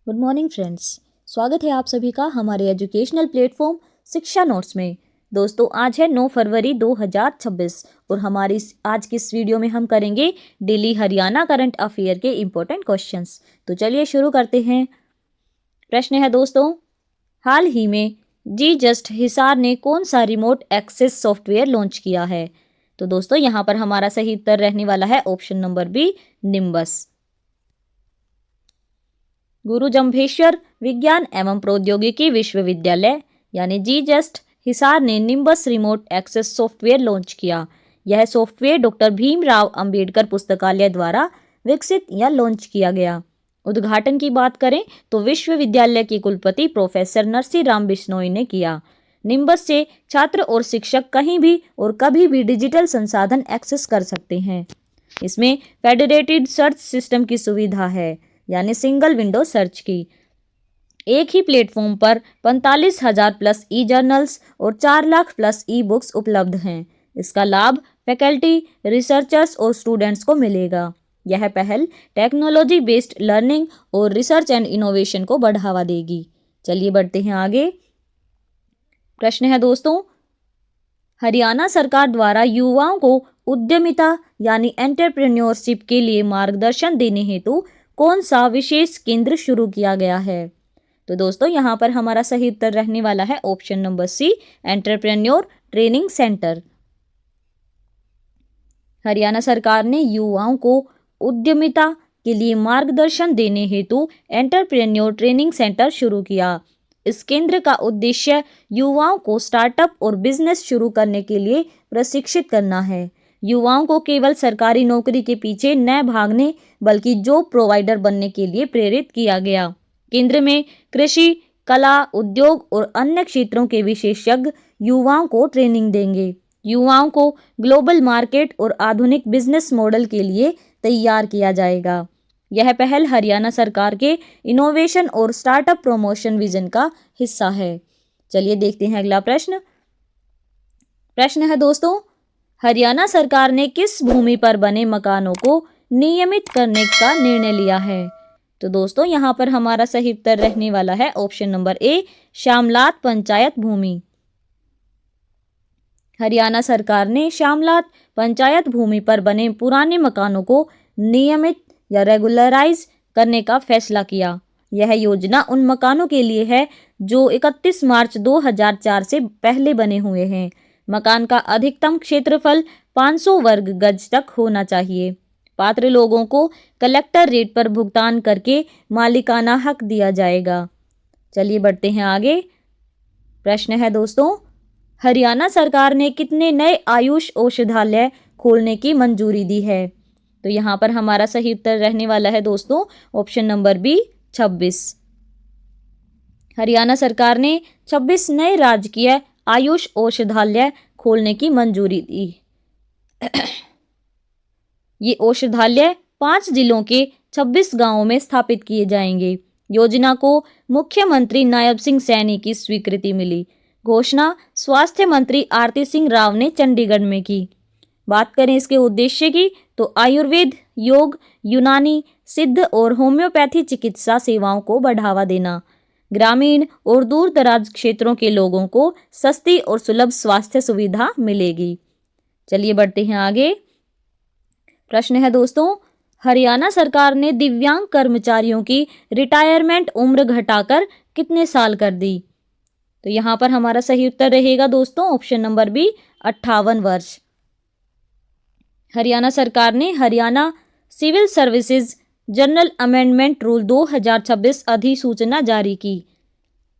Good morning friends. स्वागत है आप सभी का हमारे एजुकेशनल प्लेटफॉर्म शिक्षा नोट्स में। दोस्तों आज है 9 फरवरी 2026 और हमारी आज की इस वीडियो में हम करेंगे डेली हरियाणा करंट अफेयर के इम्पोर्टेंट क्वेश्चंस। तो चलिए शुरू करते हैं। प्रश्न है दोस्तों, हाल ही में जी जस्ट हिसार ने कौन सा रिमोट एक्सेस सॉफ्टवेयर लॉन्च किया है? तो दोस्तों यहाँ पर हमारा सही उत्तर रहने वाला है ऑप्शन नंबर बी, निम्बस। गुरु जम्भेश्वर विज्ञान एवं प्रौद्योगिकी विश्वविद्यालय यानी जी जस्ट हिसार ने Nimbus remote access software launch किया। यह सॉफ्टवेयर डॉक्टर भीमराव अंबेडकर पुस्तकालय द्वारा विकसित या लॉन्च किया गया। उद्घाटन की बात करें तो विश्वविद्यालय के कुलपति प्रोफेसर नरसी राम बिश्नोई ने किया। निम्बस से छात्र और शिक्षक कहीं भी और कभी भी डिजिटल संसाधन एक्सेस कर सकते हैं। इसमें फेडरेटेड सर्च सिस्टम की सुविधा है यानी सिंगल विंडो सर्च की। एक ही प्लेटफॉर्म पर 45,000 प्लस ई जर्नल्स और 4 लाख प्लस ई बुक्स उपलब्ध हैं। इसका लाभ फैकल्टी, रिसर्चर्स और स्टूडेंट्स को मिलेगा। यह पहल टेक्नोलॉजी बेस्ड लर्निंग और रिसर्च एंड इनोवेशन को बढ़ावा देगी। चलिए बढ़ते हैं आगे। प्रश्न है दोस्तों, हरियाणा सरकार द्वारा युवाओं को उद्यमिता यानी एंटरप्रेन्योरशिप के लिए मार्गदर्शन देने हेतु कौन सा विशेष केंद्र शुरू किया गया है? तो दोस्तों यहाँ पर हमारा सही उत्तर रहने वाला है option number C, entrepreneur training centre. Haryana सरकार ने युवाओं को उद्यमिता के लिए मार्गदर्शन देने हेतु एंटरप्रेन्योर ट्रेनिंग सेंटर शुरू किया। इस केंद्र का उद्देश्य युवाओं को स्टार्टअप और बिजनेस शुरू करने के लिए प्रशिक्षित करना है। युवाओं को केवल सरकारी नौकरी के पीछे न भागने बल्कि जॉब प्रोवाइडर बनने के लिए प्रेरित किया गया। केंद्र में कृषि, कला, उद्योग और अन्य क्षेत्रों के विशेषज्ञ युवाओं को ट्रेनिंग देंगे। युवाओं को ग्लोबल मार्केट और आधुनिक बिजनेस मॉडल के लिए तैयार किया जाएगा। यह पहल हरियाणा सरकार के इनोवेशन और स्टार्टअप प्रमोशन विजन का हिस्सा है। चलिए देखते हैं अगला प्रश्न। प्रश्न है दोस्तों, हरियाणा सरकार ने किस भूमि पर बने मकानों को नियमित करने का निर्णय लिया है? तो दोस्तों यहाँ पर हमारा सही उत्तर रहने वाला है ऑप्शन नंबर ए, श्यामलात पंचायत भूमि। हरियाणा सरकार ने श्यामलात पंचायत भूमि पर बने पुराने मकानों को नियमित या रेगुलराइज करने का फैसला किया। यह योजना उन मकानों के लिए है जो 31 मार्च 2004 से पहले बने हुए हैं। मकान का अधिकतम क्षेत्रफल 500 वर्ग गज तक होना चाहिए। पात्र लोगों को कलेक्टर रेट पर भुगतान करके मालिकाना हक दिया जाएगा। चलिए बढ़ते हैं आगे। प्रश्न है दोस्तों, हरियाणा सरकार ने कितने नए आयुष औषधालय खोलने की मंजूरी दी है? तो यहाँ पर हमारा सही उत्तर रहने वाला है दोस्तों ऑप्शन नंबर बी, 26। हरियाणा सरकार ने 26 नए राजकीय आयुष औषधालय खोलने की मंजूरी दी। ये औषधालय 5 जिलों के 26 गांवों में स्थापित किए जाएंगे। योजना को मुख्यमंत्री नायब सिंह सैनी की स्वीकृति मिली। घोषणा स्वास्थ्य मंत्री आरती सिंह राव ने चंडीगढ़ में की। बात करें इसके उद्देश्य की तो आयुर्वेद, योग, यूनानी, सिद्ध और होम्योपैथी चिकित्सा सेवाओं को बढ़ावा देना, ग्रामीण और दूर दराज क्षेत्रों के लोगों को सस्ती और सुलभ स्वास्थ्य सुविधा मिलेगी। चलिए बढ़ते हैं आगे। प्रश्न है दोस्तों, हरियाणा सरकार ने दिव्यांग कर्मचारियों की रिटायरमेंट उम्र घटाकर कितने साल कर दी? तो यहाँ पर हमारा सही उत्तर रहेगा दोस्तों ऑप्शन नंबर बी, 58 वर्ष। हरियाणा सरकार ने Haryana civil services general amendment rule 2026 अधिसूचना जारी की।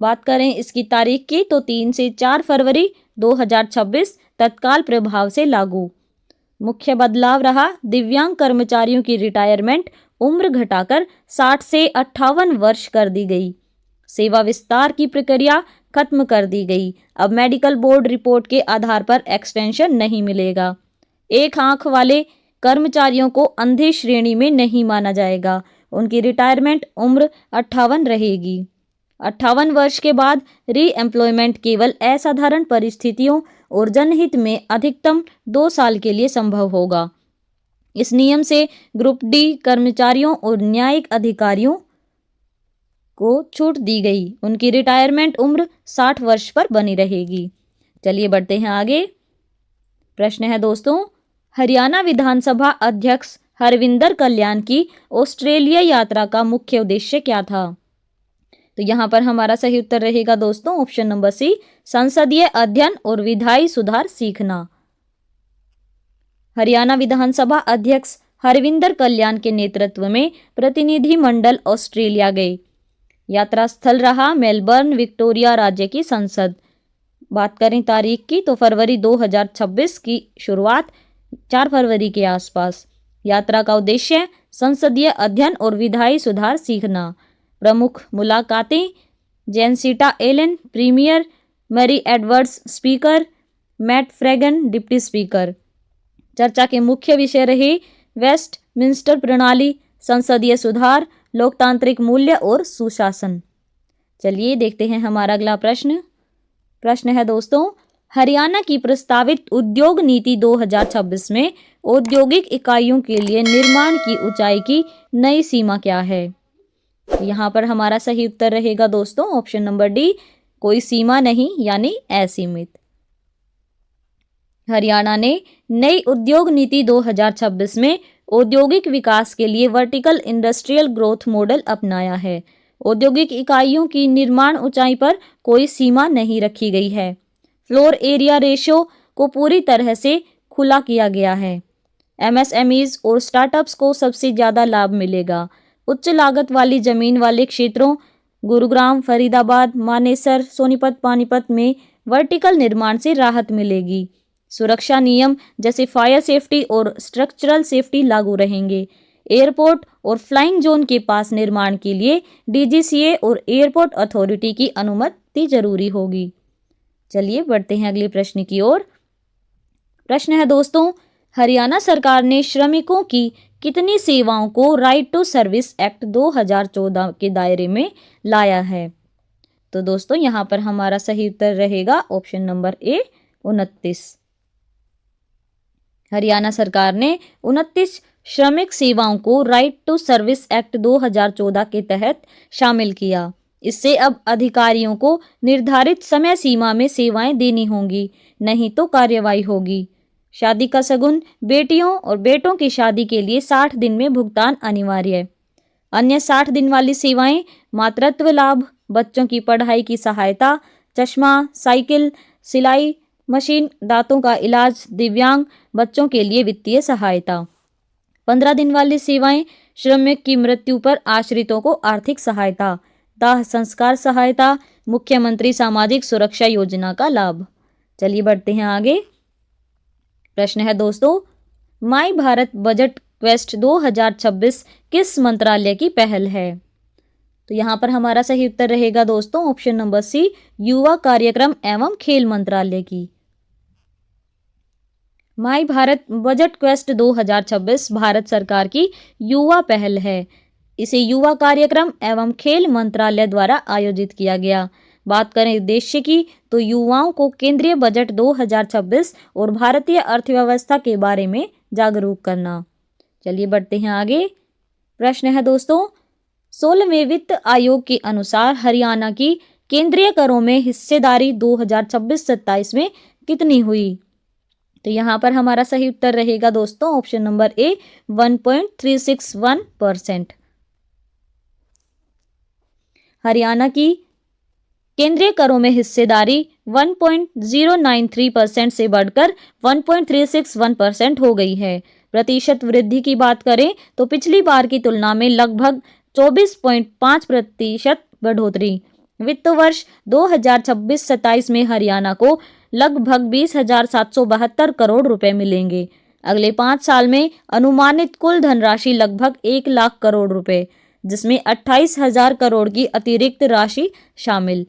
बात करें इसकी तारीख की तो 3 से 4 फरवरी 2026 तत्काल प्रभाव से लागू। मुख्य बदलाव रहा दिव्यांग कर्मचारियों की रिटायरमेंट उम्र घटाकर 60 से 58 वर्ष कर दी गई। सेवा विस्तार की प्रक्रिया खत्म कर दी गई। अब मेडिकल बोर्ड रिपोर्ट के आधार पर एक्सटेंशन नहीं मिलेगा। एक आंख वाले कर्मचारियों को अंधे श्रेणी में नहीं माना जाएगा। उनकी रिटायरमेंट उम्र 58 रहेगी। 58 वर्ष के बाद री एम्प्लॉयमेंट केवल असाधारण परिस्थितियों और जनहित में अधिकतम 2 साल के लिए संभव होगा। इस नियम से ग्रुप डी कर्मचारियों और न्यायिक अधिकारियों को छूट दी गई। उनकी रिटायरमेंट उम्र 60 वर्ष पर बनी रहेगी। चलिए बढ़ते हैं आगे। प्रश्न है दोस्तों, हरियाणा विधानसभा अध्यक्ष हरविंदर कल्याण की ऑस्ट्रेलिया यात्रा का मुख्य उद्देश्य क्या था? तो यहाँ पर हमारा सही उत्तर रहेगा दोस्तों ऑप्शन नंबर सी, संसदीय अध्ययन और विधायी सुधार सीखना। हरियाणा विधानसभा अध्यक्ष हरविंदर कल्याण के नेतृत्व में प्रतिनिधि मंडल ऑस्ट्रेलिया गए। यात्रा स्थल रहा मेलबर्न, विक्टोरिया राज्य की संसद। बात करें तारीख की तो फरवरी 2026 की शुरुआत 4 फरवरी के आसपास। यात्रा का उद्देश्य संसदीय अध्ययन और विधायी सुधार सीखना। प्रमुख मुलाकातें Jacinta Allan premier, Mary Edwards speaker, Matt Fregon deputy speaker. चर्चा के मुख्य विषय रहे वेस्टमिंस्टर प्रणाली, संसदीय सुधार, लोकतांत्रिक मूल्य और सुशासन। चलिए देखते हैं हमारा अगला प्रश्न। प्रश्न है दोस्तों, हरियाणा की प्रस्तावित उद्योग नीति 2026 में औद्योगिक इकाइयों के लिए निर्माण की ऊंचाई की नई सीमा क्या है? यहाँ पर हमारा सही उत्तर रहेगा दोस्तों ऑप्शन नंबर डी, कोई सीमा नहीं यानी असीमित। हरियाणा ने नई उद्योग नीति 2026 में औद्योगिक विकास के लिए वर्टिकल इंडस्ट्रियल ग्रोथ मॉडल अपनाया है। औद्योगिक इकाइयों की निर्माण ऊंचाई पर कोई सीमा नहीं रखी गई है। फ्लोर एरिया रेशो को पूरी तरह से खुला किया गया है। एमएसएमईज और स्टार्टअप्स को सबसे ज़्यादा लाभ मिलेगा। उच्च लागत वाली जमीन वाले क्षेत्रों गुरुग्राम, फरीदाबाद, मानेसर, सोनीपत, पानीपत में वर्टिकल निर्माण से राहत मिलेगी। सुरक्षा नियम जैसे फायर सेफ्टी और स्ट्रक्चरल सेफ्टी लागू रहेंगे। एयरपोर्ट और फ्लाइंग जोन के पास निर्माण के लिए डीजीसीए और एयरपोर्ट अथॉरिटी की अनुमति जरूरी होगी। चलिए बढ़ते हैं अगले प्रश्न की ओर। प्रश्न है दोस्तों, हरियाणा सरकार ने श्रमिकों की कितनी सेवाओं को राइट टू सर्विस एक्ट 2014 के दायरे में लाया है? तो दोस्तों यहाँ पर हमारा सही उत्तर रहेगा ऑप्शन नंबर ए, 29। हरियाणा सरकार ने 29 श्रमिक सेवाओं को राइट टू सर्विस एक्ट 2014 के तहत शामिल किया। इससे अब अधिकारियों को निर्धारित समय सीमा में सेवाएं देनी होंगी, नहीं तो कार्रवाई होगी। शादी का शगुन, बेटियों और बेटों की शादी के लिए 60 दिन में भुगतान अनिवार्य। अन्य 60 दिन वाली सेवाएं मातृत्व लाभ, बच्चों की पढ़ाई की सहायता, चश्मा, साइकिल, सिलाई मशीन, दांतों का इलाज, दिव्यांग बच्चों के लिए वित्तीय सहायता। 15 दिन वाली सेवाएं श्रमिक की मृत्यु पर आश्रितों को आर्थिक सहायता, दाह संस्कार सहायता, मुख्यमंत्री सामाजिक सुरक्षा योजना का लाभ। चलिए बढ़ते हैं आगे। प्रश्न है दोस्तों, माई भारत बजट क्वेस्ट 2026 किस मंत्रालय की पहल है? तो यहाँ पर हमारा सही उत्तर रहेगा दोस्तों ऑप्शन नंबर सी, युवा कार्यक्रम एवं खेल मंत्रालय की। माई भारत बजट क्वेस्ट 2026 भारत सरकार की युवा पहल है। इसे युवा कार्यक्रम एवं खेल मंत्रालय द्वारा आयोजित किया गया। बात करें उद्देश्य की तो युवाओं को केंद्रीय बजट 2026 और भारतीय अर्थव्यवस्था के बारे में जागरूक करना। चलिए बढ़ते हैं आगे। प्रश्न है दोस्तों, 16वें वित्त आयोग के अनुसार हरियाणा की केंद्रीय करों में हिस्सेदारी 2026-27 में कितनी हुई? तो यहाँ पर हमारा सही उत्तर रहेगा दोस्तों ऑप्शन नंबर ए, 1.361%। हरियाणा की केंद्रीय करों में हिस्सेदारी 1.093% से बढ़कर 1.361% हो गई है। प्रतिशत वृद्धि की बात करें तो पिछली बार की तुलना में लगभग 24.5% बढ़ोतरी। वित्त वर्ष 2026-27 में हरियाणा को लगभग 20,772 करोड़ रुपए मिलेंगे। अगले 5 साल में अनुमानित कुल धनराशि लगभग 1 लाख करोड़ रुपए, जिसमें 28,000 करोड़ की अतिरिक्त राशि शामिल।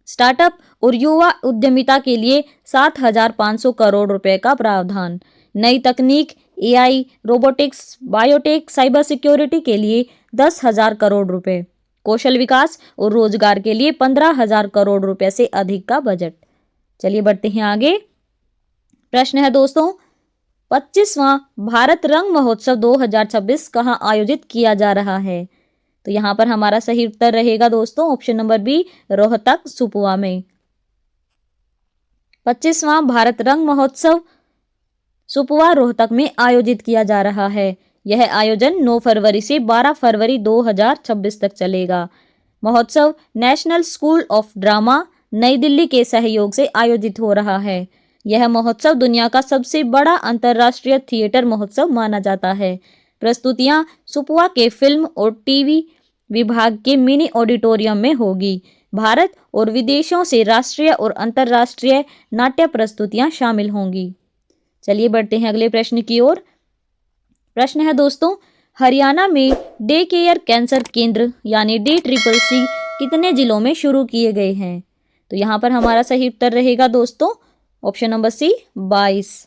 स्टार्टअप और युवा उद्यमिता के लिए 7,500 करोड़ रुपए का प्रावधान। नई तकनीक, AI, robotics, biotech, cyber security के लिए 10,000 करोड़ रुपए। कौशल विकास और रोजगार के लिए 15,000 करोड़ रुपए से अधिक का बजट। चलिए बढ़ते हैं आगे। प्रश्न है दोस्तों, 25वां भारत रंग महोत्सव 2026 कहाँ आयोजित किया जा रहा है? तो तो यहाँ पर हमारा सही उत्तर रहेगा दोस्तों ऑप्शन नंबर बी, रोहतक सुपुआ में। 25वां भारत रंग महोत्सव सुपुआ रोहतक में आयोजित किया जा रहा है। यह आयोजन 9 फरवरी से 12 फरवरी 2026 तक चलेगा। महोत्सव नेशनल स्कूल ऑफ ड्रामा नई दिल्ली के सहयोग से आयोजित हो रहा है। यह महोत्सव दुनिया का सबसे बड़ा अंतर्राष्ट्रीय थिएटर महोत्सव माना जाता है। प्रस्तुतियां सुपुआ के फिल्म और टीवी विभाग के मिनी ऑडिटोरियम में होगी। भारत और विदेशों से राष्ट्रीय और अंतर्राष्ट्रीय नाट्य प्रस्तुतियां शामिल होंगी। चलिए बढ़ते हैं अगले प्रश्न की ओर। प्रश्न है दोस्तों, हरियाणा में डे केयर कैंसर केंद्र यानी DCCC कितने जिलों में शुरू किए गए हैं? तो यहाँ पर हमारा सही उत्तर रहेगा दोस्तों ऑप्शन नंबर सी, 22।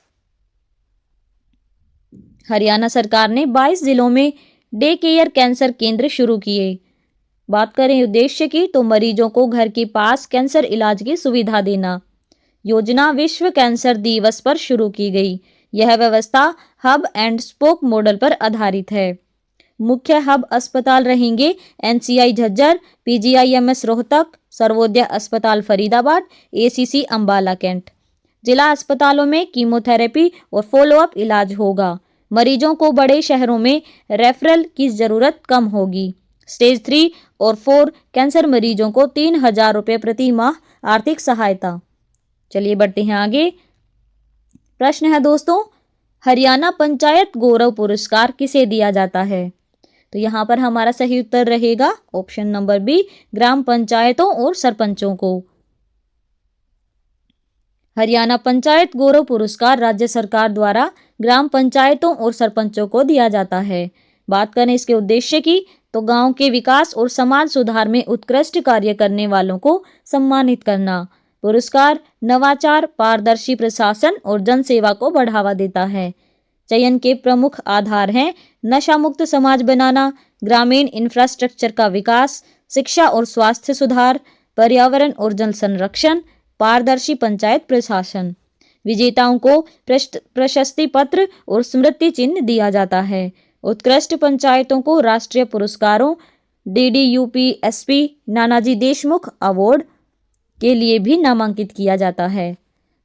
हरियाणा सरकार ने 22 जिलों में डे केयर कैंसर केंद्र शुरू किए। बात करें उद्देश्य की तो मरीजों को घर के पास कैंसर इलाज की सुविधा देना। योजना विश्व कैंसर दिवस पर शुरू की गई। यह व्यवस्था हब एंड स्पोक मॉडल पर आधारित है। मुख्य हब अस्पताल रहेंगे NCI झज्जर, PGIMS रोहतक, सर्वोदय अस्पताल फरीदाबाद, ACC अंबाला कैंट। जिला अस्पतालों में कीमोथेरेपी और फॉलोअप इलाज होगा। मरीजों को बड़े शहरों में रेफरल की जरूरत कम होगी। स्टेज 3 और 4 कैंसर मरीजों को 3,000 रुपये प्रति माह आर्थिक सहायता। चलिए बढ़ते हैं आगे। प्रश्न है दोस्तों, हरियाणा पंचायत गौरव पुरस्कार किसे दिया जाता है? तो यहाँ पर हमारा सही उत्तर रहेगा ऑप्शन नंबर बी, ग्राम पंचायतों और सरपंचों को। हरियाणा पंचायत गौरव पुरस्कार राज्य सरकार द्वारा ग्राम पंचायतों और सरपंचों को दिया जाता है। बात करें इसके उद्देश्य की तो गांव के विकास और समाज सुधार में उत्कृष्ट कार्य करने वालों को सम्मानित करना। पुरस्कार नवाचार, पारदर्शी प्रशासन और जनसेवा को बढ़ावा देता है। चयन के प्रमुख आधार हैं नशा मुक्त समाज बनाना, ग्रामीण इंफ्रास्ट्रक्चर का विकास, शिक्षा और स्वास्थ्य सुधार, पर्यावरण और जल संरक्षण, पारदर्शी पंचायत प्रशासन। विजेताओं को प्रशस्ति पत्र और स्मृति चिन्ह दिया जाता है। उत्कृष्ट पंचायतों को राष्ट्रीय पुरस्कारों DDUPSP नानाजी देशमुख अवार्ड के लिए भी नामांकित किया जाता है।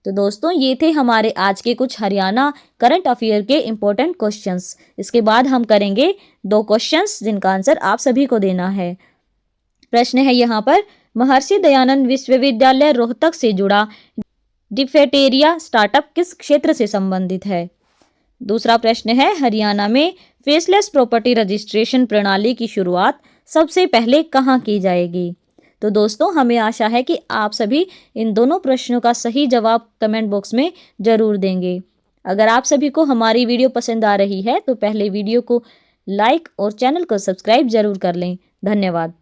तो दोस्तों ये थे हमारे आज के कुछ हरियाणा करंट अफेयर के इम्पोर्टेंट क्वेश्चंस। इसके बाद हम करेंगे 2 क्वेश्चंस जिनका आंसर आप सभी को देना है। प्रश्न है यहाँ पर, महर्षि दयानंद विश्वविद्यालय रोहतक से जुड़ा डिफेटेरिया स्टार्टअप किस क्षेत्र से संबंधित है? दूसरा प्रश्न है, हरियाणा में फेसलेस प्रॉपर्टी रजिस्ट्रेशन प्रणाली की शुरुआत सबसे पहले कहाँ की जाएगी? तो दोस्तों हमें आशा है कि आप सभी इन दोनों प्रश्नों का सही जवाब कमेंट बॉक्स में जरूर देंगे। अगर आप सभी को हमारी वीडियो पसंद आ रही है तो पहले वीडियो को लाइक और चैनल को सब्सक्राइब जरूर कर लें। धन्यवाद।